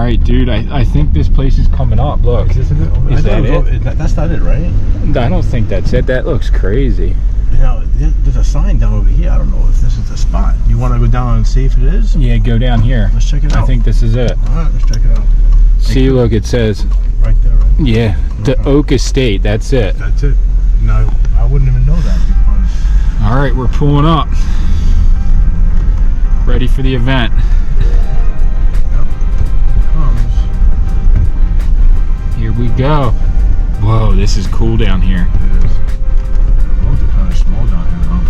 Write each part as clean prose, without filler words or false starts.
right, dude, I think this place is coming up. Look. Is that it? That's not it, right? I don't think that's it. That looks crazy. Now, there's a sign down over here. I don't know if this is the spot. You want to go down and see if it is? Yeah, go down here. Let's check it out. I think this is it. Alright, let's check it out. See, look, it says... Right there, right? Yeah, the Oak Estate. That's it. That's it. No, I wouldn't even know that because... Alright, we're pulling up. Ready for the event. Yep. Comes. Here we go. Whoa, this is cool down here. It is. The roads are kind of small down here, though.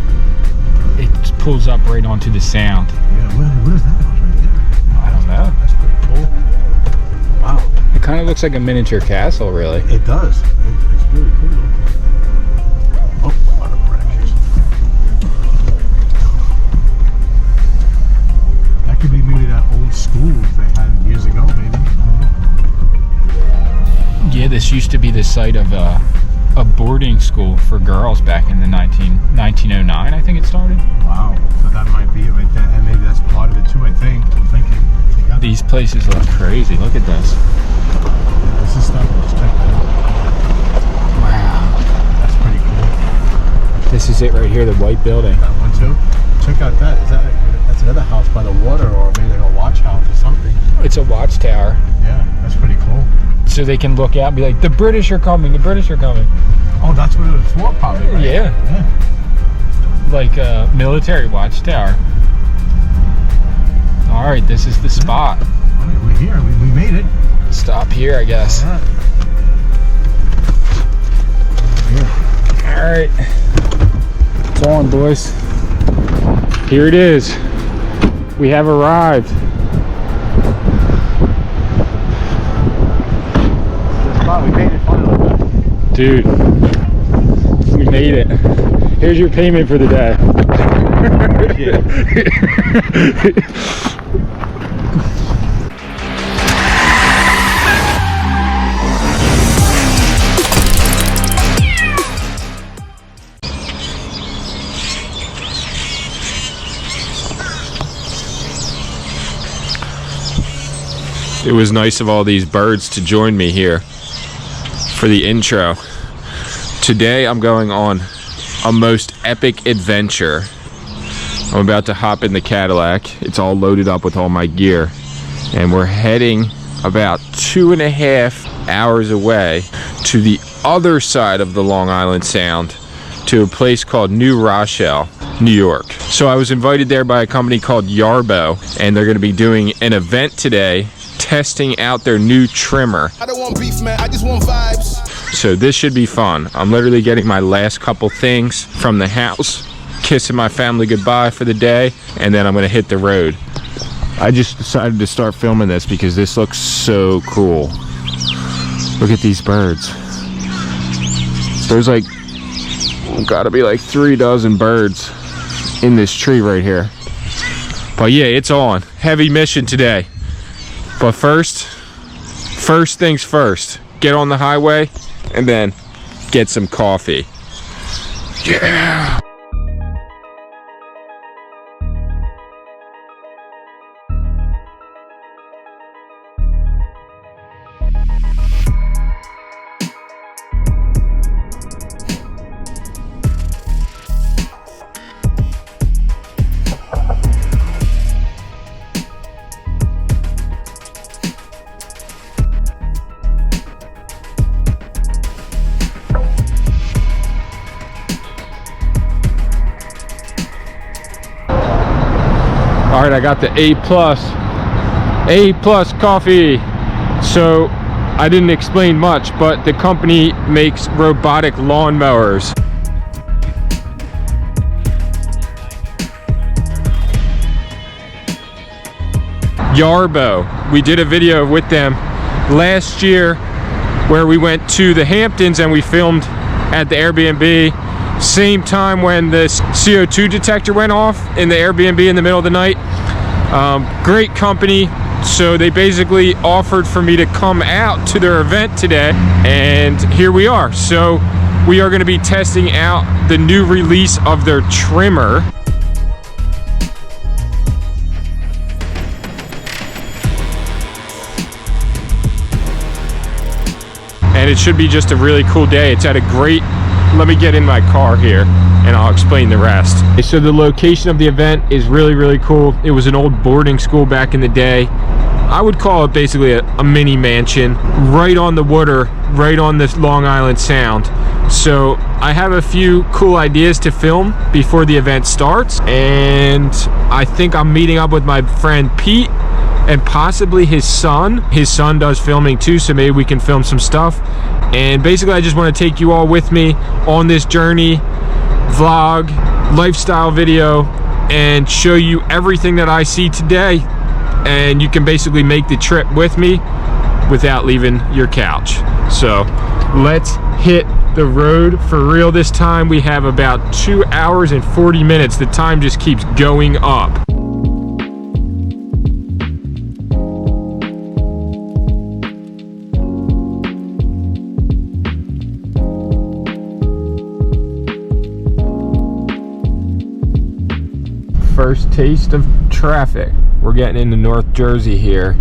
It pulls up right onto the sound. Yeah, what is that house right there? I don't know. That's pretty cool. Wow. It kind of looks like a miniature castle, really. It does. It's really cool. Oh, a lot of branches. That could be maybe that old school they had years ago, maybe. I don't know. Yeah, this used to be the site of a boarding school for girls back in the 1909, I think it started. Wow. So that might be it right there. And maybe that's part of it too, I'm thinking. These places look crazy. Look at this. This is stuff. Let's check that out. Wow. That's pretty cool. This is it right here, the white building. That one too. Check out that. That's another house by the water, or maybe like a watch house or something. It's a watchtower. Yeah, that's pretty cool. So they can look out and be like, the British are coming, the British are coming. Oh, that's what it was for, probably, right? Yeah. Like a military watchtower. All right, this is the spot. All right, we're here. We made it. Stop here, I guess. All right. All right. It's on, boys. Here it is. We have arrived. We made it finally. Dude, we made it. Here's your payment for the day. Appreciate it. It was nice of all these birds to join me here for the intro. Today I'm going on a most epic adventure. I'm about to hop in the Cadillac. It's all loaded up with all my gear. And we're heading about 2.5 hours away to the other side of the Long Island Sound, to a place called New Rochelle, New York. So I was invited there by a company called Yarbo, and they're gonna be doing an event today testing out their new trimmer. I don't want beef, man. I just want vibes. So this should be fun. I'm literally getting my last couple things from the house, kissing my family goodbye for the day, and then I'm gonna hit the road. I just decided to start filming this because this looks so cool. Look at these birds. There's like, gotta be like 3 dozen birds in this tree right here. But yeah, it's on. Heavy mission today. But first things first. Get on the highway and then get some coffee. Yeah. All right, I got the A+ coffee. So I didn't explain much, but the company makes robotic lawnmowers. Yarbo, we did a video with them last year where we went to the Hamptons and we filmed at the Airbnb. Same time when the CO2 detector went off in the Airbnb in the middle of the night. Great company. So they basically offered for me to come out to their event today, and here we are. So we are going to be testing out the new release of their trimmer. and it should be just a really cool day. It's at a great, let me get in my car here and I'll explain the rest. So the location of the event is really cool. It was an old boarding school back in the day. I would call it basically a mini mansion right on the water, right on this Long Island Sound. So I have a few cool ideas to film before the event starts, and I think I'm meeting up with my friend Pete and possibly his son. His son does filming too, so maybe we can film some stuff. And basically I just want to take you all with me on this journey, vlog, lifestyle video, and show you everything that I see today. And you can basically make the trip with me without leaving your couch. So let's hit the road for real this time. We have about 2 hours and 40 minutes. The time just keeps going up. First taste of traffic. We're getting into North Jersey here,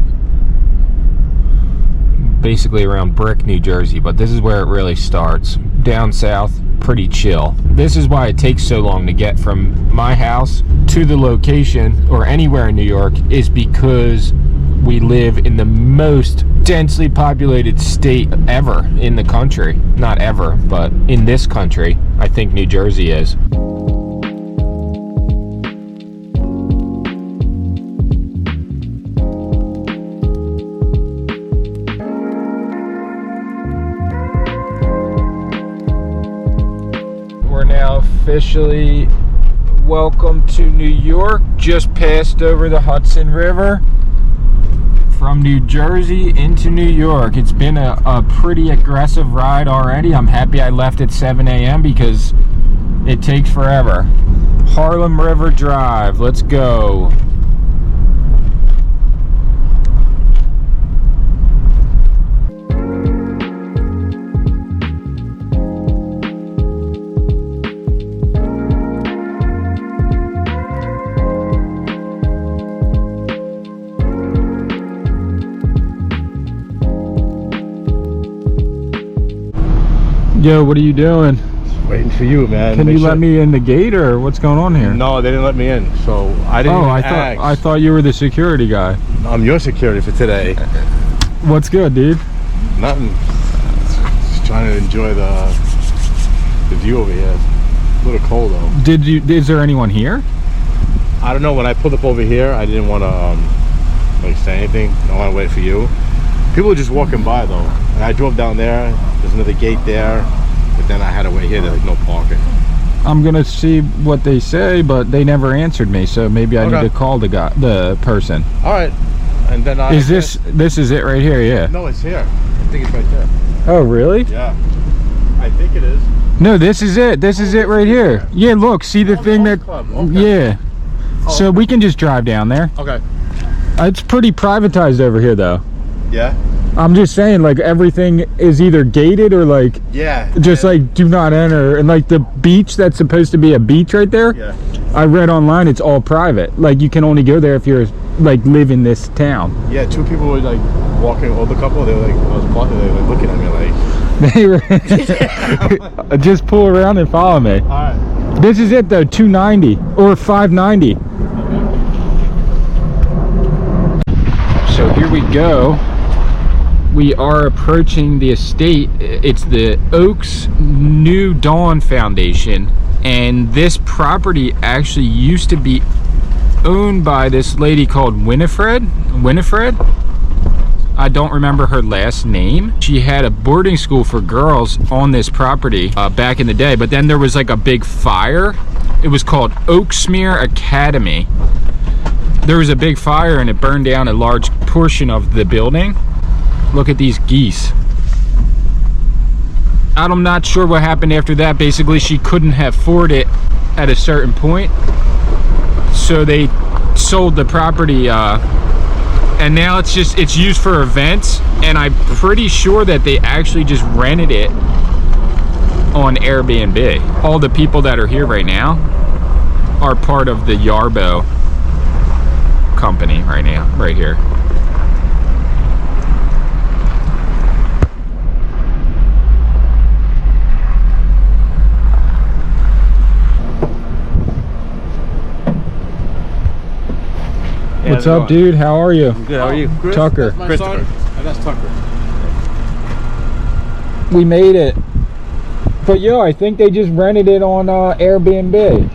basically around Brick, New Jersey, but this is where it really starts. Down south, pretty chill. This is why it takes so long to get from my house to the location or anywhere in New York, is because we live in the most densely populated state ever in the country. Not ever, but in this country, I think New Jersey is. Officially welcome to New York. Just passed over the Hudson River from New Jersey into New York. It's been a pretty aggressive ride already. I'm happy I left at 7 a.m. because it takes forever. Harlem River Drive, let's go. Yo, what are you doing? Just waiting for you, man. Can you let me in the gate, or what's going on here? No, they didn't let me in, so I didn't. Oh, I thought you were the security guy. I'm your security for today. What's good, dude? Nothing. Just trying to enjoy the view over here. A little cold though. Is there anyone here? I don't know. When I pulled up over here, I didn't want to like say anything. I want to wait for you. People are just walking by though. And I drove down there. There's another gate there, but then I had to wait here. There's no parking. I'm gonna see what they say, but they never answered me. So maybe I need to call the person. All right. And then this is it right here? Yeah. No, it's here. I think it's right there. Oh, really? Yeah. I think it is. No, this is it. This is it right here. Yeah. Look, see the thing that? Okay. Yeah. So we can just drive down there. Okay. It's pretty privatized over here, though. Yeah. I'm just saying, like, everything is either gated or like, just like do not enter. And like the beach that's supposed to be a beach right there, I read online it's all private. Like you can only go there if you're like live in this town. Yeah, two people were like walking, older couple. They were like, I was walking, they were like looking at me like. They were just pull around and follow me. All right. This is it though, 290 or 590. So here we go. We are approaching the estate. It's the Oaks New Dawn Foundation, and this property actually used to be owned by this lady called Winifred. I don't remember her last name. She had a boarding school for girls on this property back in the day, but then there was like a big fire. It was called Oaksmere Academy. There was a big fire and it burned down a large portion of the building. Look at these geese. I'm not sure what happened after that. Basically, she couldn't afford it at a certain point, so they sold the property, and now it's used for events, and I'm pretty sure that they actually just rented it on Airbnb. All the people that are here right now are part of the Yarbo company right now, right here. What's up, dude? How are you? I'm good. How are you? Chris, Tucker. That's my Christopher. son. And that's Tucker. We made it. But yo, I think they just rented it on Airbnb.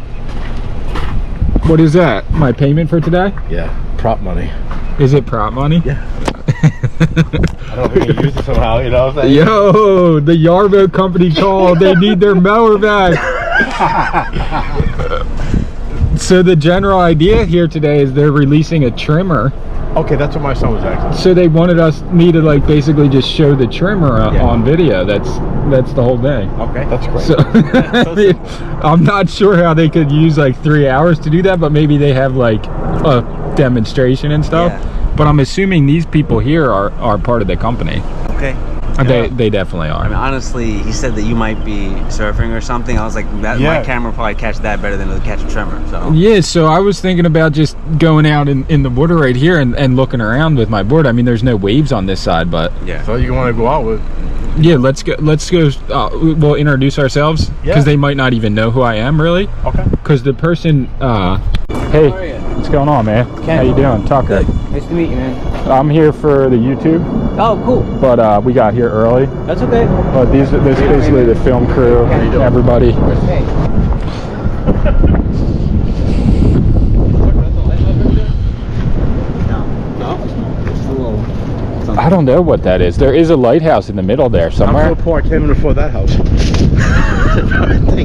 What is that? My payment for today? Yeah, prop money. Is it prop money? Yeah. I don't know if we can use it somehow, you know what I'm saying? Yo, the Yarbo company called. They need their mower back. So the general idea here today is they're releasing a trimmer. Okay, that's what my son was asking. So they wanted me to like basically just show the trimmer on video. That's the whole thing. Okay, that's great. So, I mean, I'm not sure how they could use like 3 hours to do that, but maybe they have like a demonstration and stuff. Yeah. But I'm assuming these people here are part of the company. Okay. They definitely are. I mean, honestly, he said that you might be surfing or something. I was like, my camera probably catch that better than it'll catch a trimmer. So Yeah, so I was thinking about just going out in the water right here and looking around with my board. I mean, there's no waves on this side, but yeah. So you want to go out with? yeah, let's go. We'll introduce ourselves because they might not even know who I am really. Okay. Because the person, hey, what's going on, man? How you doing, Tucker? Good. Nice to meet you, man. I'm here for the YouTube, Oh, cool. but we got here early. That's okay. But this is basically the film crew, everybody. Hey. I don't know what that is. There is a lighthouse in the middle there somewhere. I'm so poor I can't even afford that house.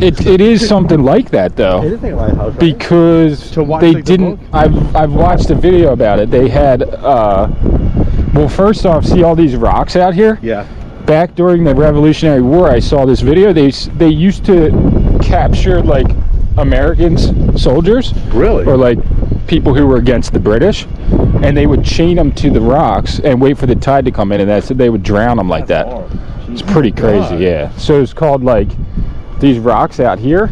It is something like that though. It is like a lighthouse, right? Because To watch, they like, the didn't. boat? I've watched a video about it. They had well, first off, see all these rocks out here? Yeah. Back during the Revolutionary War, I saw this video. They used to capture like Americans soldiers, Really? or like people who were against the British, and they would chain them to the rocks and wait for the tide to come in, and they would drown them like that. It's pretty crazy, yeah. So it's called like these rocks out here,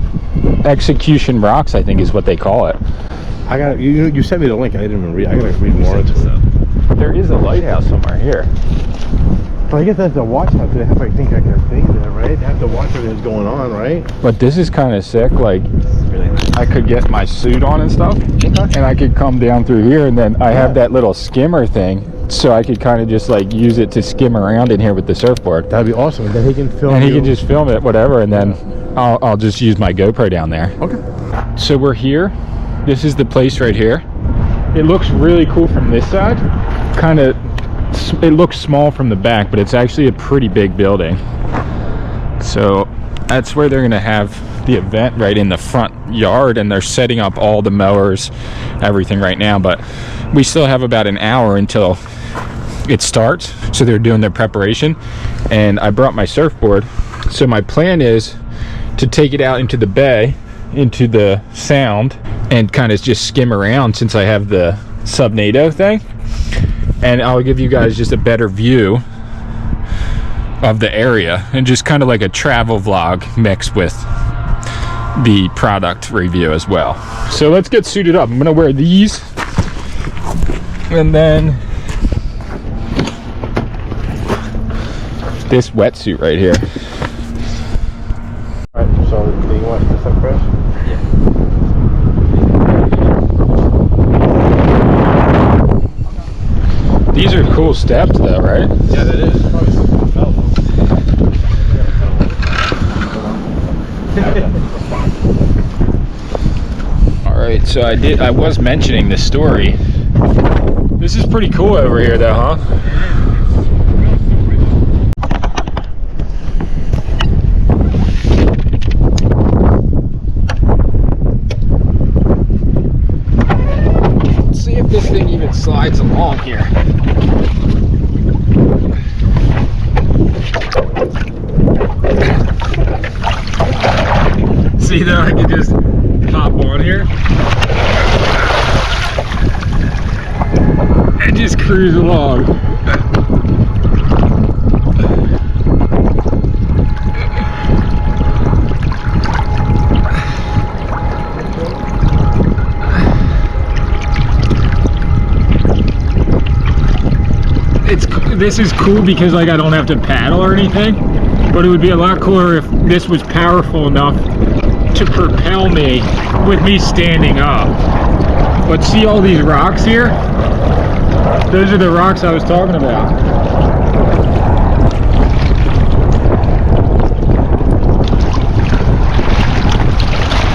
execution rocks, I think is what they call it. I got you sent me the link. I didn't even read. I gotta read more into it. There is a lighthouse somewhere here. But I guess that's the watch house. They have like think like a thing there, right? They have to watch everything's going on, right? But this is kind of sick. Like, Really nice. I could get my suit on and stuff, and I could come down through here, and then I have that little skimmer thing, so I could kind of just like use it to skim around in here with the surfboard. That'd be awesome. And then he can film. And he you. can just film it, whatever, and then I'll just use my GoPro down there. Okay. So we're here. This is the place right here. It looks really cool from this side. Kind of, it looks small from the back, but it's actually a pretty big building. So that's where they're gonna have the event, right in the front yard, and they're setting up all the mowers, everything right now, but we still have about an hour until it starts, so they're doing their preparation. And I brought my surfboard, so my plan is to take it out into the bay, into the sound, and kind of just skim around since I have the Subnado thing, and I'll give you guys just a better view of the area, and just kind of like a travel vlog mixed with the product review as well. So let's get suited up. I'm gonna wear these, and then this wetsuit right here. Alright, so do you want this up first? These are cool steps though, right? Yeah, that is. Probably something felt. All right, so I was mentioning this story. This is pretty cool over here though, huh? Let's see if this thing even slides along here. See though, I can just hop on here and just cruise along. This is cool because like I don't have to paddle or anything, but it would be a lot cooler if this was powerful enough to propel me with me standing up. But see all these rocks here? Those are the rocks I was talking about.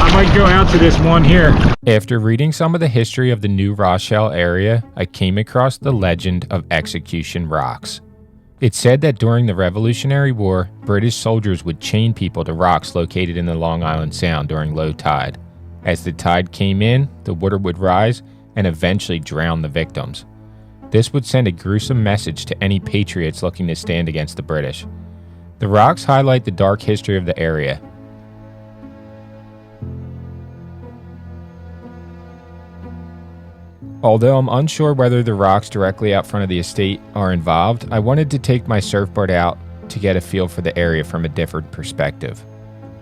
I might go out to this one here. After reading some of the history of the New Rochelle area, I came across the legend of Execution Rocks. It's said that during the Revolutionary War, British soldiers would chain people to rocks located in the Long Island Sound during low tide. As the tide came in, the water would rise and eventually drown the victims. This would send a gruesome message to any patriots looking to stand against the British. The rocks highlight the dark history of the area. Although I'm unsure whether the rocks directly out front of the estate are involved, I wanted to take my surfboard out to get a feel for the area from a different perspective.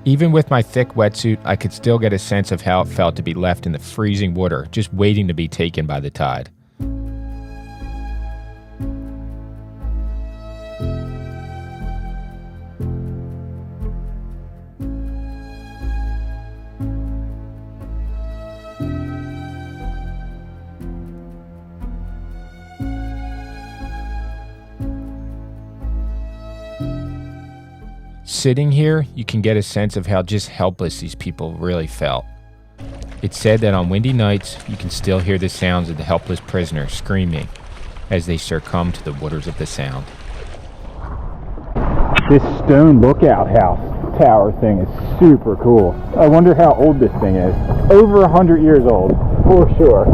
Even with my thick wetsuit, I could still get a sense of how it felt to be left in the freezing water, just waiting to be taken by the tide. Sitting here, you can get a sense of how just helpless these people really felt. It's said that on windy nights, you can still hear the sounds of the helpless prisoners screaming as they succumb to the waters of the Sound. This stone lookout house tower thing is super cool. I wonder how old this thing is. Over 100 years old, for sure.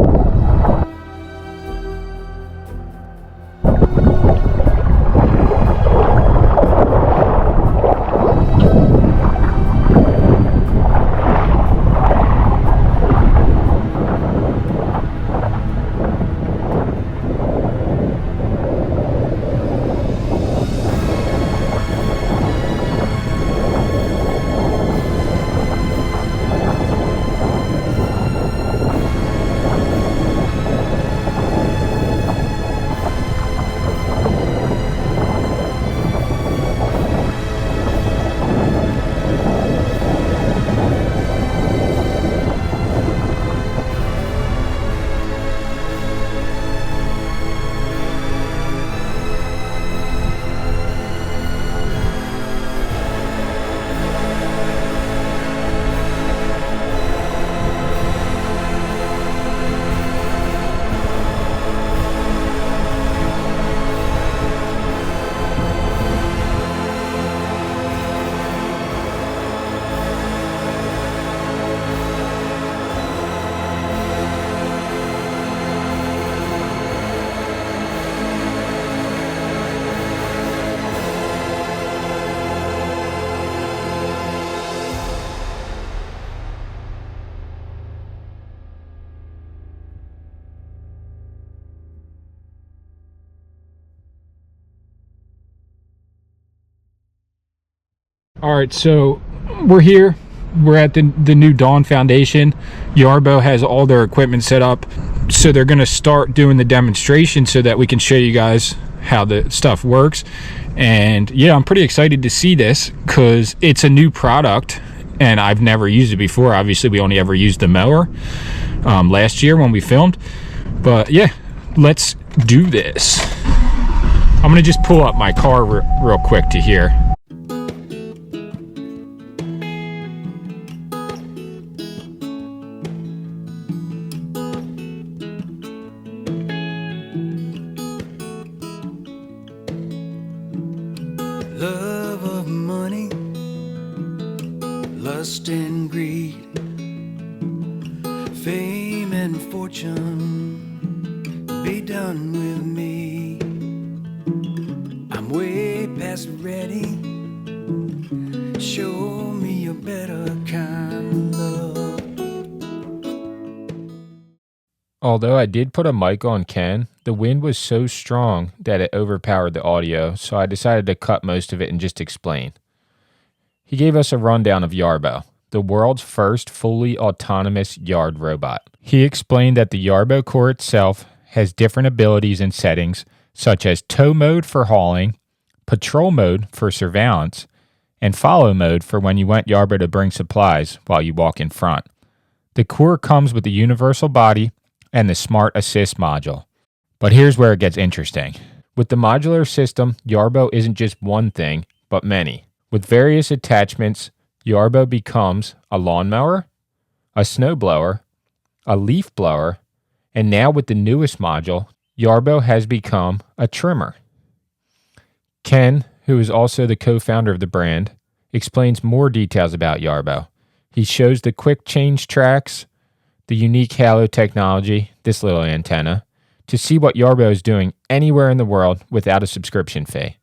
All right, so we're here. We're at the new Dawn Foundation. Yarbo has all their equipment set up. So they're going to start doing the demonstration so that we can show you guys how the stuff works. And yeah, I'm pretty excited to see this because it's a new product and I've never used it before. Obviously, we only ever used the mower last year when we filmed. But yeah, let's do this. I'm going to just pull up my car real quick to here. Love of money, lust and greed, fame and fortune, be done with me. I'm way past ready, show me a better kind of love. Although I did put a mic on Ken, the wind was so strong that it overpowered the audio, so I decided to cut most of it and just explain. He gave us a rundown of Yarbo, the world's first fully autonomous yard robot. He explained that the Yarbo core itself has different abilities and settings, such as tow mode for hauling, patrol mode for surveillance, and follow mode for when you want Yarbo to bring supplies while you walk in front. The core comes with a universal body, and the Smart Assist module. But here's where it gets interesting. With the modular system, Yarbo isn't just one thing, but many. With various attachments, Yarbo becomes a lawnmower, a snowblower, a leaf blower, and now with the newest module, Yarbo has become a trimmer. Ken, who is also the co-founder of the brand, explains more details about Yarbo. He shows the quick change tracks, the unique halo technology, this little antenna, to see what Yarbo is doing anywhere in the world without a subscription fee.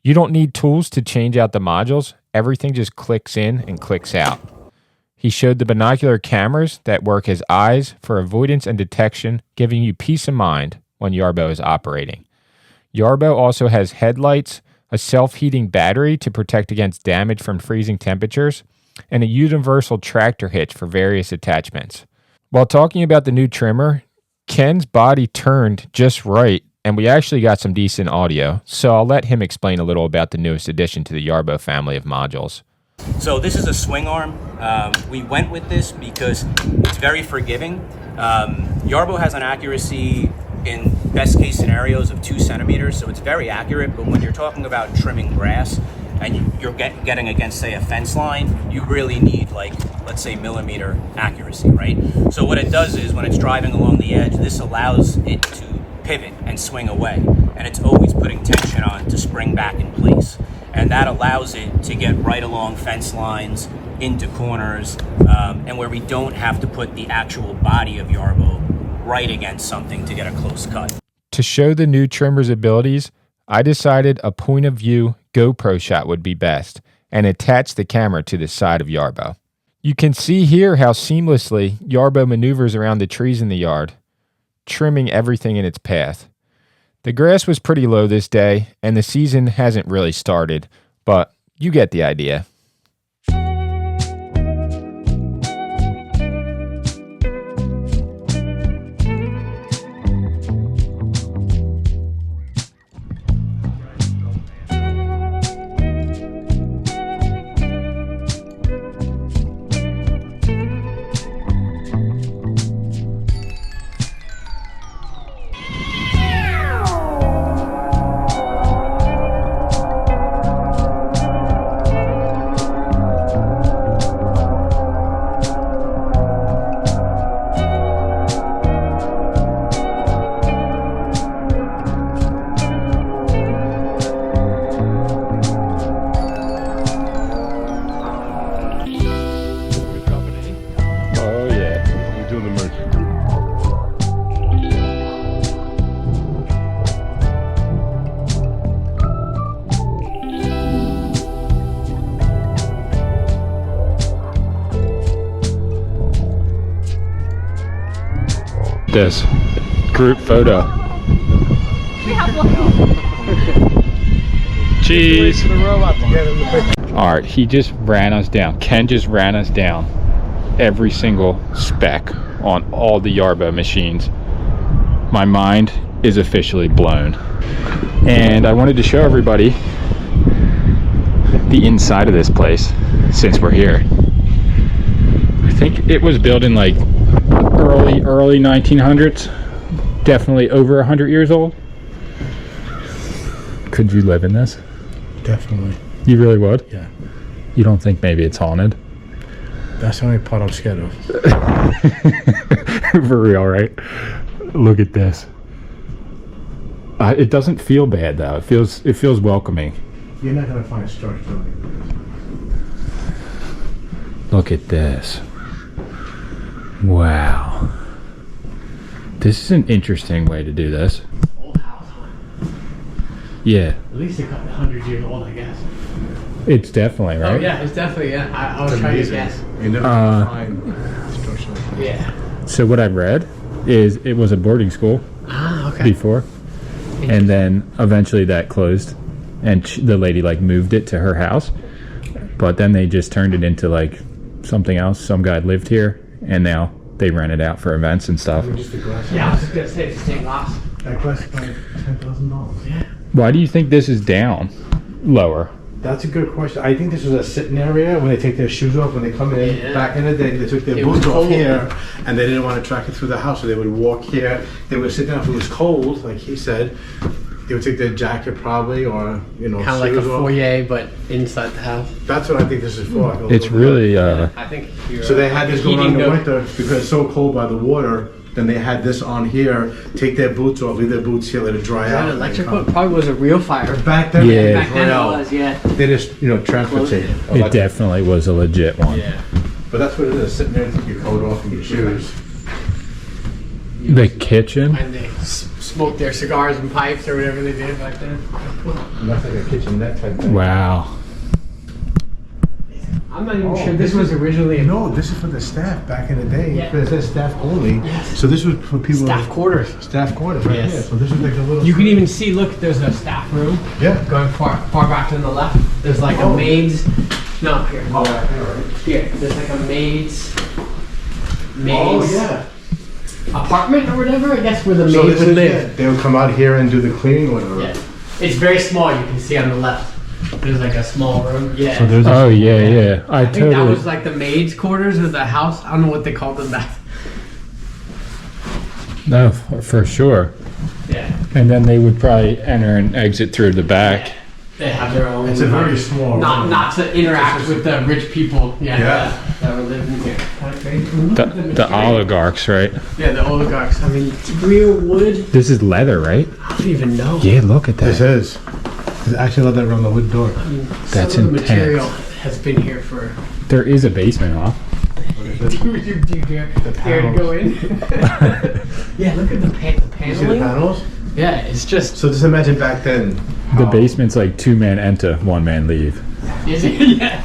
You don't need tools to change out the modules. Everything just clicks in and clicks out. He showed the binocular cameras that work as eyes for avoidance and detection, giving you peace of mind when Yarbo is operating. Yarbo also has headlights, a self-heating battery to protect against damage from freezing temperatures, and a universal tractor hitch for various attachments. While talking about the new trimmer, Ken's body turned just right, and we actually got some decent audio, so I'll let him explain a little about the newest addition to the Yarbo family of modules. So this is a swing arm. We went with this because it's very forgiving. Yarbo has an accuracy in best case scenarios of 2 centimeters, so it's very accurate, but when you're talking about trimming grass and you're getting against, say, a fence line, you really need, like, let's say, millimeter accuracy, right? So what it does is when it's driving along the edge, this allows it to pivot and swing away, and it's always putting tension on to spring back in place. And that allows it to get right along fence lines, into corners, and where we don't have to put the actual body of Yarbo right against something to get a close cut. To show the new trimmer's abilities, I decided a point of view GoPro shot would be best and attach the camera to the side of Yarbo. You can see here how seamlessly Yarbo maneuvers around the trees in the yard, trimming everything in its path. The grass was pretty low this day, and the season hasn't really started, but you get the idea. This group photo. We have one. Cheese. All right, he just ran us down. Ken just ran us down every single spec on all the Yarbo machines. My mind is officially blown. And I wanted to show everybody the inside of this place since we're here. I think it was built in like early 1900s, definitely over 100 years old. Could you live in this? Definitely. You really would? Yeah. You don't think maybe it's haunted? That's the only part I'm scared of. For real, right? Look at this. It doesn't feel bad though. It feels welcoming. You're not gonna find a storage building. Look at this. Wow. This is an interesting way to do this. Old house, huh? Yeah. At least a couple 100 years old, I guess. It's definitely, right? Oh, yeah, it's definitely, yeah. I was trying to guess. You never find structure like that. Yeah. So what I've read is it was a boarding school before, and then eventually that closed, and the lady like moved it to her house, but then they just turned it into like something else. Some guy lived here, and now they rent it out for events and stuff. Yeah, I was just gonna say it's the same glass. That glass is like $10,000. Yeah. Why do you think this is down lower? That's a good question. I think this was a sitting area when they take their shoes off when they come in. Yeah. Back in the day, they took their It was boots off cold. here, and they didn't want to track it through the house, so they would walk here. They would sit down if it was cold, like he said. They would take their jacket probably, or Kind of like a shoes off. foyer, but inside the house. That's what I think this is for. like a It's little- really I think you're, So they had this going on in the heating winter because it's so cold by the water. Then they had this on here. Take their boots off, leave their boots here, let it dry out. That and then electrical come. probably was a real fire. Back then, Yeah. Back then it Rochelle, was, yeah. they just transportate. It definitely was a legit one. Yeah. But that's what it is. Sitting there, take your coat off and your shoes. The kitchen. And they smoked their cigars and pipes or whatever they did back then. That's like a kitchenette type thing. Wow. I'm not even sure this was originally a No, this is for the staff back in the day. Yeah. It says staff only. Yes. So this was for people. staff quarters. Staff quarters, right Yes. here. So this is like a little. You can even see, look, there's a staff room Yeah. going far back to the left. There's like a maid's, no, here, Oh, yeah, right. here, there's like a maid's Oh, yeah. apartment or whatever, I guess, where the So maid this would is, live. yeah, they would come out here and do the cleaning or whatever. Yeah. It's very small, you can see on the left. There's like a small room. Yeah. So there's a, Oh yeah, yeah. I I think that totally. was like the maid's quarters of the house. I don't know what they called them back. No, for sure. Yeah. And then they would probably enter and exit through the back. They have their own. it's a very small room. Not to interact with the rich people. Yeah. Yeah. That were living here. The oligarchs, right? Yeah, the oligarchs. I mean, it's real wood. This is leather, right? I don't even know. Yeah, look at This that. is. It's actually let that around the wood door. I mean, That's some of the intense. material has been here for. There is a basement, huh? Do you dare to go in? Yeah, look at the You see the paneling. panels? Yeah, it's just. So just imagine back then. The basement's like 2 man enter, 1 man leave. Is it? Yeah.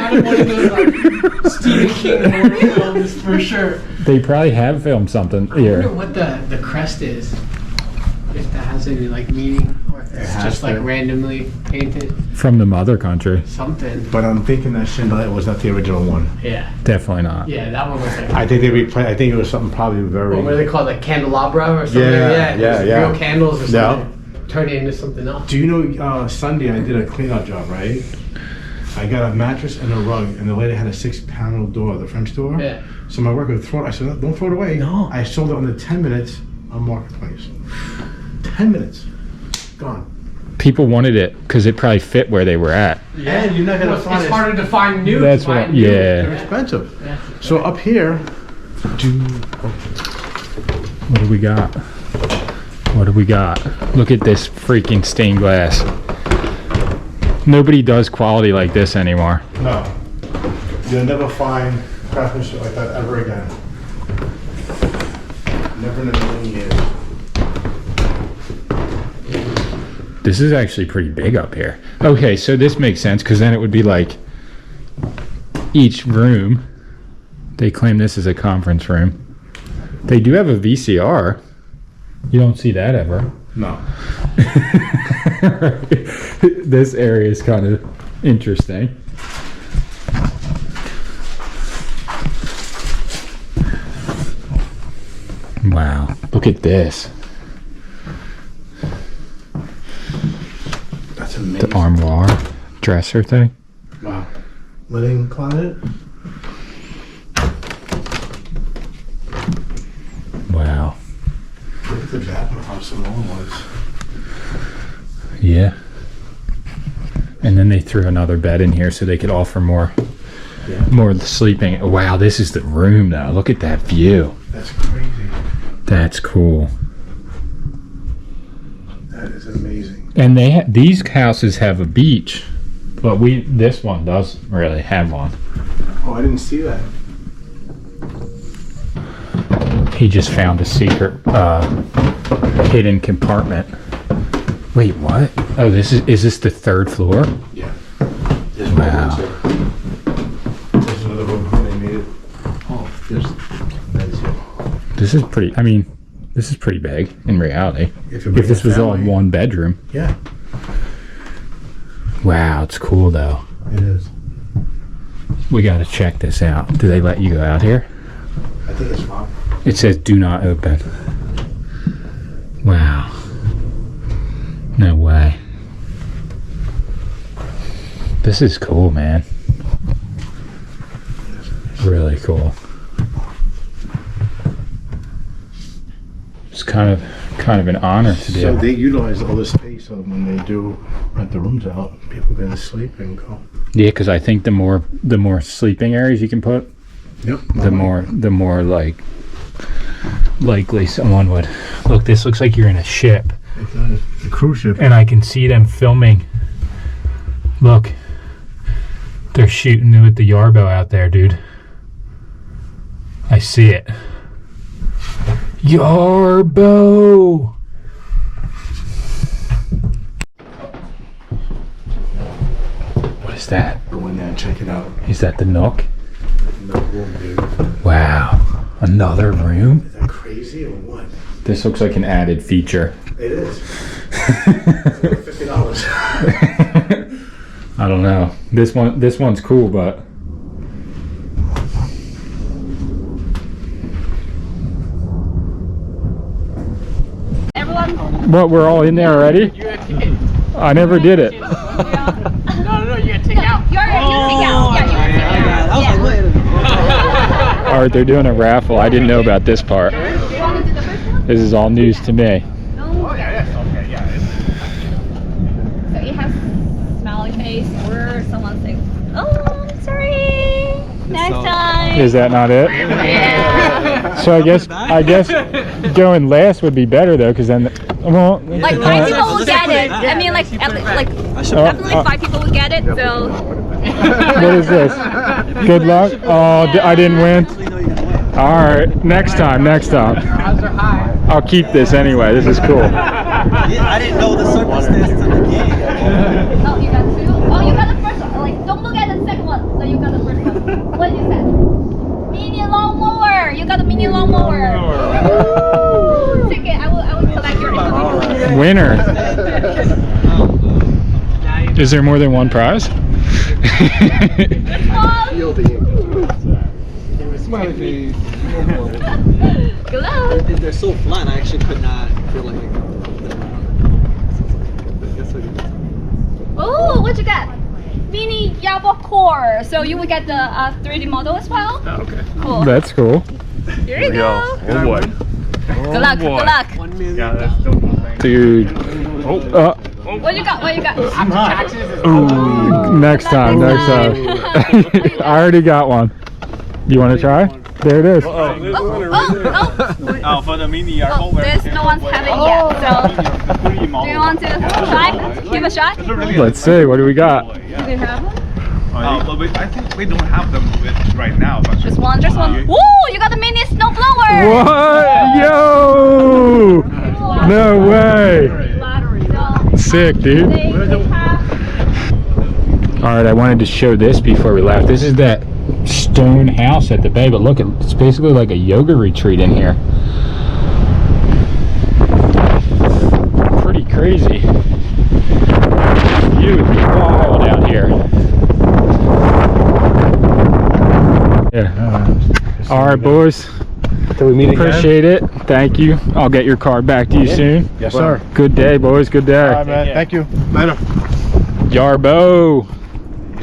Out of one of those like Stephen King horror films for sure. They probably have filmed something I wonder here. what the crest is. If that has any like meaning, or if it's has just like to. randomly painted. From the mother country. Something. But I'm thinking that chandelier was not the original one. Yeah. Definitely not. Yeah, that one was like. I think they replaced. I think it was something probably very. What are they called? Like candelabra or something? Yeah, it yeah, was yeah. Real candles or Yeah. something. Turned it into something else. Do you know Sunday I did a clean out job, right? I got a mattress and a rug, and the lady had a 6-panel door, the French door. Yeah. So my worker would throw it. I said, don't throw it away. No. I sold it under 10 minutes on Marketplace. 10 minutes. Gone. People wanted it because it probably fit where they were at. Yeah. And you're not gonna Well, find it's it. harder to find new. That's to find what- new. yeah. They're expensive. Yeah. So up here, What do we got? What do we got? Look at this freaking stained glass. Nobody does quality like this anymore. no. You'll never find craftsmanship like that ever again. Never in a million years. This is actually pretty big up here. Okay, so this makes sense because then it would be like each room. They claim this is a conference room. They do have a VCR. You don't see that ever. No. This area is kind of interesting. Wow, look at this. That's amazing. The armoire dresser thing. Wow. Linen closet? Wow. Look at the bathroom, how small it was. Yeah. And then they threw another bed in here so they could offer more sleeping. Wow, this is the room though. Look at that view. That's crazy. That's cool. That is amazing. And these houses have a beach, but this one doesn't really have one. Oh, I didn't see that. He just found a secret hidden compartment. Wait, what? Oh, is this the 3rd floor? Yeah. This Wow. This is another room where they made it. Oh, there's beds here. This is pretty, this is pretty big in reality. If you If bring this a was all in family. one bedroom. Yeah, Wow, it's cool though. it is. We gotta check this out. Do they let you go out here? I think it's fine. It says do not open. Wow. No way. This is cool, man. Really cool. It's kind of an honor to do. So they utilize all the space when they do rent the rooms out. People can sleep and go. Yeah, because I think the more sleeping areas you can put, Yep. the more like likely someone would. Look, this looks like you're in a ship. It does. The cruise ship. And I can see them filming. Look, they're shooting with the Yarbo out there, dude. I see it. Yarbo! What is that? Go in there and check it out. Is that the Nook? Another room, dude. Wow. Another room? Is that crazy or what? This looks like an added feature. It is. $50. I don't know. This one's cool, but Everyone. what? We're all in there already? You gotta take it. I never did it. No, you gotta take it out. You're take out. Yeah, you're take out. All right, they're doing a raffle. I didn't know about this part. Do you want to do the first one? This is all news to me. No. Oh yeah, yes, okay, yeah. So it has smiley face or someone saying, "Oh, sorry. Next time." Is that not it? Yeah. So I guess going last would be better though, because then Like 5 people will get it. I mean, like definitely 5 people will get it. So What is this? Good luck. Oh, I didn't win. All right, next time. I'll keep this anyway. This is cool. I didn't know the circumstances of the game. oh, you got 2. Oh, you got the first one. Like don't look at the second one. So you got the first one. What you said? Mini lawnmower. You got a mini lawnmower. Woo! Take it. I will collect your information. Winner. Is there more than one prize? Smiley face. Good luck. They're so flat, I actually could not feel like. Oh, what you got? Mini Yarbo core. So you will get the 3D model as well. Oh, okay. Cool. That's cool. Here you go. Oh boy. Good luck. Good luck. Yeah, that's dope. Dude. What you got? What you got? Ooh, next time. I already got one. You want to try? There it is. Oh, for the mini Yarbo. there's no one's having it yet. So do you want to try? Give a shot. Let's see. What do we got? Do you have one? I think we don't have them right now. But Just one. Woo! You got the mini snow blower. What? Yo! No way. Sick, dude. All right, I wanted to show this before we left. This is that stone house at the bay, but look, it's basically like a yoga retreat in here. Pretty crazy. View is wild out here. Yeah. All right, boys. Till we meet again. Appreciate it. Thank you. I'll get your card back to you soon. Yes, sir. Good day, boys. Good day. All right, man. Thank you. Later. Yarbo.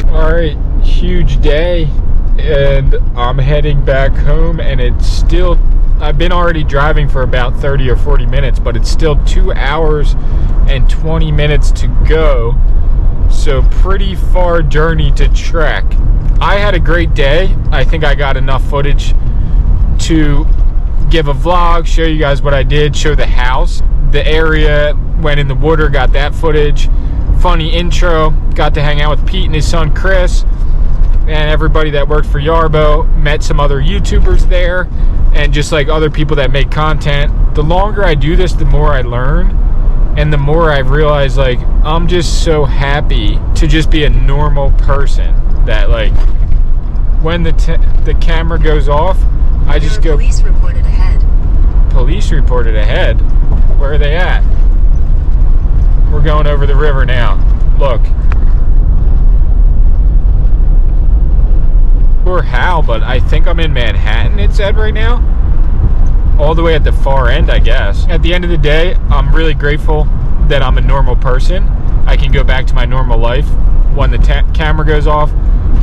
All right, huge day, and I'm heading back home, and it's still, I've been already driving for about 30 or 40 minutes, but it's still 2 hours and 20 minutes to go. So pretty far journey to trek. I had a great day. I think I got enough footage to give a vlog, show you guys what I did, show the house, the area, went in the water, got that footage. Funny intro, got to hang out with Pete and his son Chris and everybody that worked for Yarbo, met some other YouTubers there and just like other people that make content. The longer I do this, the more I learn and the more I realize like I'm just so happy to just be a normal person that like when the camera goes off, I just go, police reported ahead. Police reported ahead? Where are they at? We're going over the river now. Look. Or how, but I think I'm in Manhattan, it said right now. All the way at the far end, I guess. At the end of the day, I'm really grateful that I'm a normal person I can go back to my normal life when the camera goes off.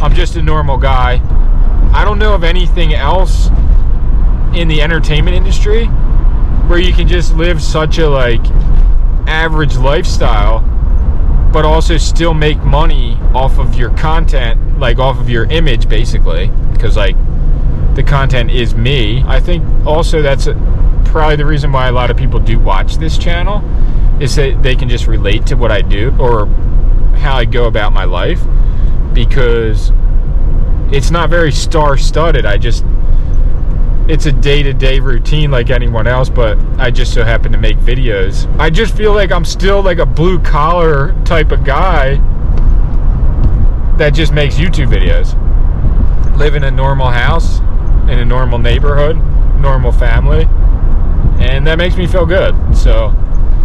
I'm just a normal guy. I don't know of anything else in the entertainment industry where you can just live such a like average lifestyle but also still make money off of your content, like off of your image basically, because like the content is me. I think also that's probably the reason why a lot of people do watch this channel, is that they can just relate to what I do or how I go about my life, because it's not very star-studded. It's a day-to-day routine like anyone else, but I just so happen to make videos. I just feel like I'm still like a blue-collar type of guy that just makes YouTube videos. Live in a normal house, in a normal neighborhood, normal family, and that makes me feel good. So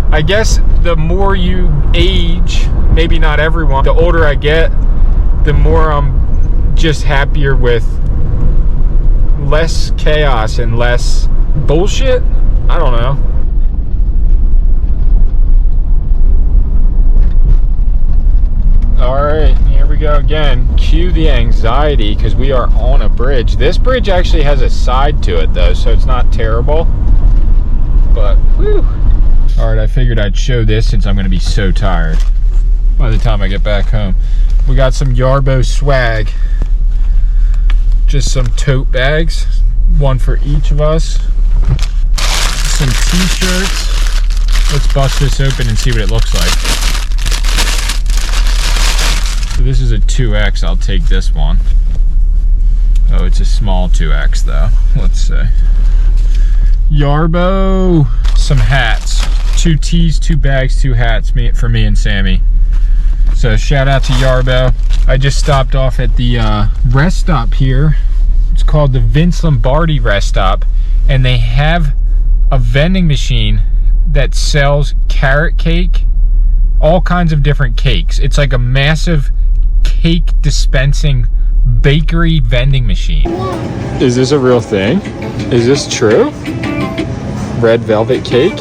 I guess the more you age, maybe not everyone, the older I get, the more I'm just happier with less chaos and less bullshit. I don't know. Alright, here we go again. Cue the anxiety, because we are on a bridge. This bridge actually has a side to it though, so it's not terrible. But, whew. Alright, I figured I'd show this since I'm going to be so tired by the time I get back home. We got some Yarbo swag. Just some tote bags, one for each of us. Some t-shirts. Let's bust this open and see what it looks like. So this is a 2X, I'll take this one. Oh, it's a small 2X though. Let's see. Yarbo, some hats. 2 tees, 2 bags, 2 hats for me and Sammy. So shout out to Yarbo. I just stopped off at the rest stop here. It's called the Vince Lombardi rest stop, and they have a vending machine that sells carrot cake, all kinds of different cakes. It's like a massive cake dispensing bakery vending machine. Is this a real thing? Is this true? Red velvet cake?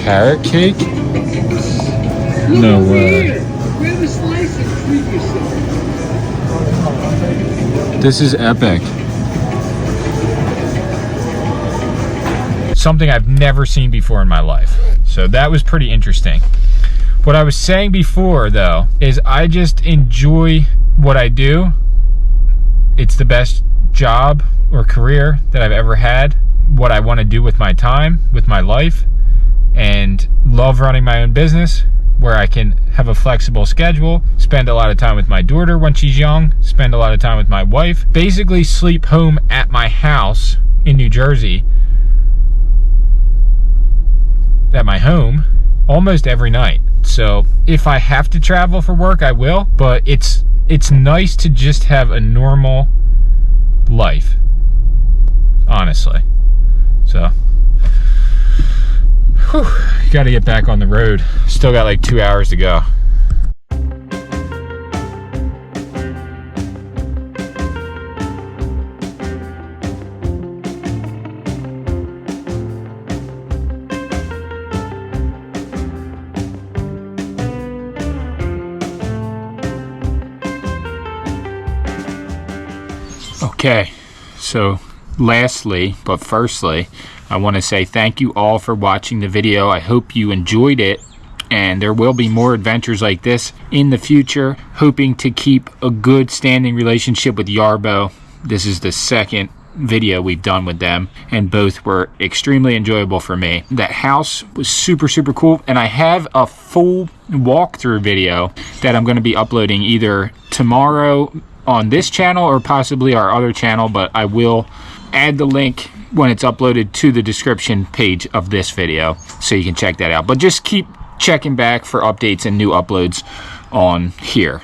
Carrot cake? No way. Grab a slice and treat yourself. This is epic. Something I've never seen before in my life. So that was pretty interesting. What I was saying before though, is I just enjoy what I do. It's the best job or career that I've ever had. What I want to do with my time, with my life. And love running my own business where I can have a flexible schedule, spend a lot of time with my daughter when she's young, spend a lot of time with my wife, basically sleep home at my house in New Jersey, at my home, almost every night. So if I have to travel for work, I will, but it's nice to just have a normal life, honestly. So got to get back on the road. Still got like 2 hours to go. Okay, so lastly, but firstly, I want to say thank you all for watching the video. I hope you enjoyed it, and there will be more adventures like this in the future. Hoping to keep a good standing relationship with Yarbo. This is the second video we've done with them, and both were extremely enjoyable for me. That house was super cool, and I have a full walkthrough video that I'm going to be uploading either tomorrow on this channel or possibly our other channel, but I will add the link when it's uploaded to the description page of this video, so you can check that out. But just keep checking back for updates and new uploads on here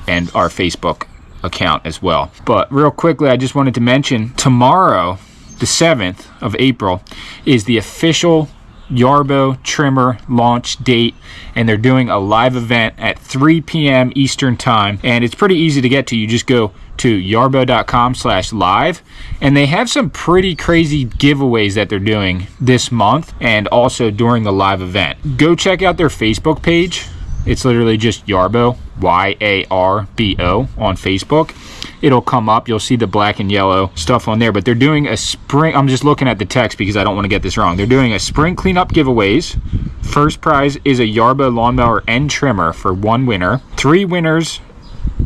and our Facebook account as well. But real quickly, I just wanted to mention tomorrow, the 7th of April, is the official Yarbo trimmer launch date, and they're doing a live event at 3 p.m. Eastern time, and it's pretty easy to get to. You just go to yarbo.com/live, and they have some pretty crazy giveaways that they're doing this month and also during the live event. Go check out their Facebook page. It's literally just Yarbo, Y-A-R-B-O on Facebook. It'll come up. You'll see the black and yellow stuff on there, but they're doing a spring. I'm just looking at the text because I don't want to get this wrong. They're doing a spring cleanup giveaways. First prize is a Yarbo lawnmower and trimmer for 1 winner. 3 winners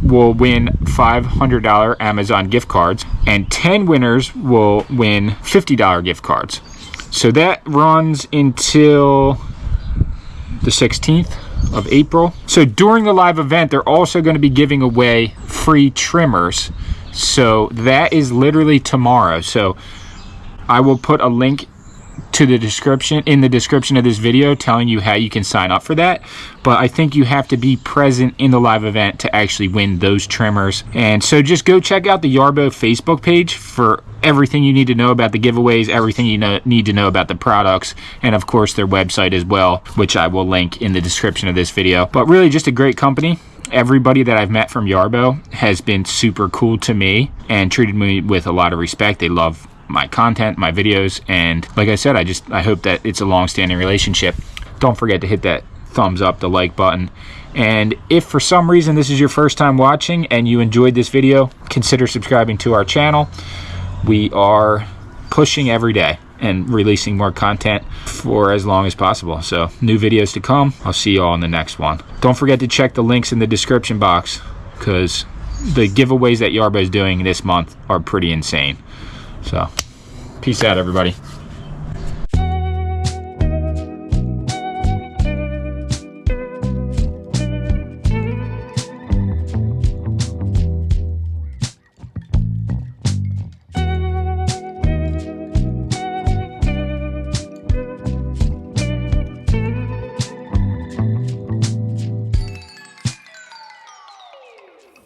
will win $500 Amazon gift cards, and 10 winners will win $50 gift cards. So that runs until the 16th of April. So during the live event, they're also going to be giving away free trimmers. So that is literally tomorrow. So I will put a link to the description in the description of this video telling you how you can sign up for that, but I think you have to be present in the live event to actually win those trimmers. And so just go check out the Yarbo Facebook page for everything you need to know about the giveaways, everything you need to know about the products, and of course their website as well, which I will link in the description of this video. But really just a great company. Everybody that I've met from Yarbo has been super cool to me and treated me with a lot of respect. They love my content, my videos, and like I said, I hope that it's a long-standing relationship. Don't forget to hit that thumbs up, the like button, and if for some reason this is your first time watching and you enjoyed this video, consider subscribing to our channel. We are pushing every day and releasing more content for as long as possible, so new videos to come. I'll see you all in the next one. Don't forget to check the links in the description box because the giveaways that Yarbo is doing this month are pretty insane. So, peace out, everybody.